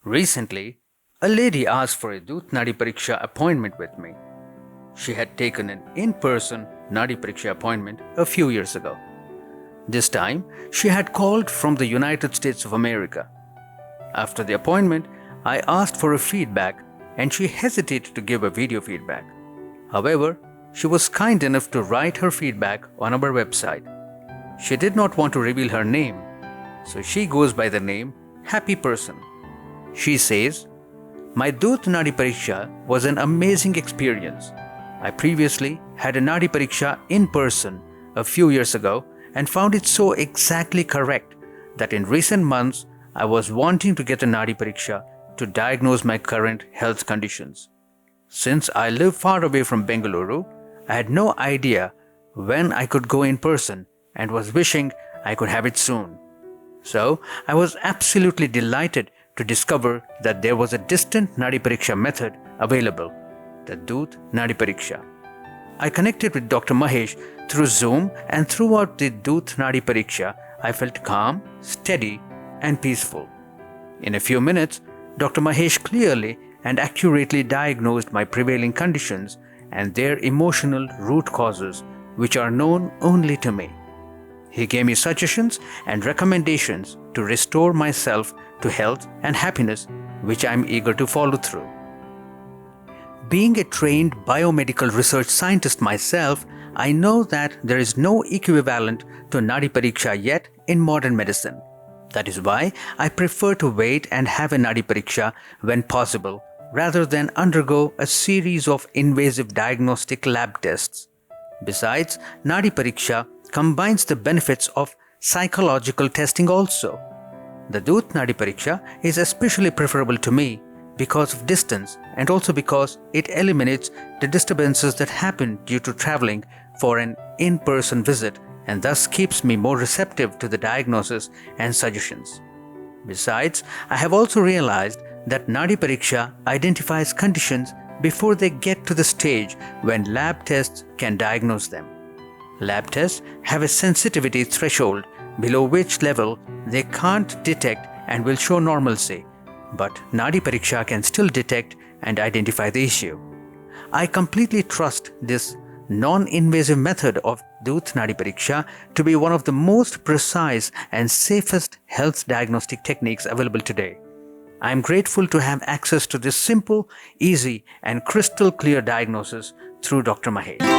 Recently, a lady asked for a Doot Nadi Pariksha appointment with me. She had taken an in-person Nadi Pariksha appointment a few years ago. This time, she had called from the United States of America. After the appointment, I asked for a feedback and she hesitated to give a video feedback. However, she was kind enough to write her feedback on our website. She did not want to reveal her name, so she goes by the name Happy Person. She says, "My Doot Nadi Pariksha was an amazing experience. I previously had a Nadi Pariksha in person a few years ago and found it so exactly correct that in recent months I was wanting to get a Nadi Pariksha to diagnose my current health conditions. Since I live far away from Bengaluru, I had no idea when I could go in person and was wishing I could have it soon. So I was absolutely delighted to discover that there was a distant Nadi Pariksha method available, the Doot Nadi Pariksha. I connected with Dr. Mahesh through Zoom, and throughout the Doot Nadi Pariksha, I felt calm, steady, and peaceful. In a few minutes, Dr. Mahesh clearly and accurately diagnosed my prevailing conditions and their emotional root causes, which are known only to me. He gave me suggestions and recommendations to restore myself to health and happiness, which I am eager to follow through. Being a trained biomedical research scientist myself, I know that there is no equivalent to Nadi Pariksha yet in modern medicine. That is why I prefer to wait and have a Nadi Pariksha when possible, rather than undergo a series of invasive diagnostic lab tests. Besides, Nadi Pariksha combines the benefits of psychological testing also. The Doot Nadi Pariksha is especially preferable to me because of distance and also because it eliminates the disturbances that happen due to traveling for an in-person visit and thus keeps me more receptive to the diagnosis and suggestions. Besides, I have also realized that Nadi Pariksha identifies conditions before they get to the stage when lab tests can diagnose them. Lab tests have a sensitivity threshold below which level they can't detect and will show normalcy, but Nadi Pariksha can still detect and identify the issue. I completely trust this non-invasive method of Doot Nadi Pariksha to be one of the most precise and safest health diagnostic techniques available today. I am grateful to have access to this simple, easy, and crystal clear diagnosis through Dr. Mahesh.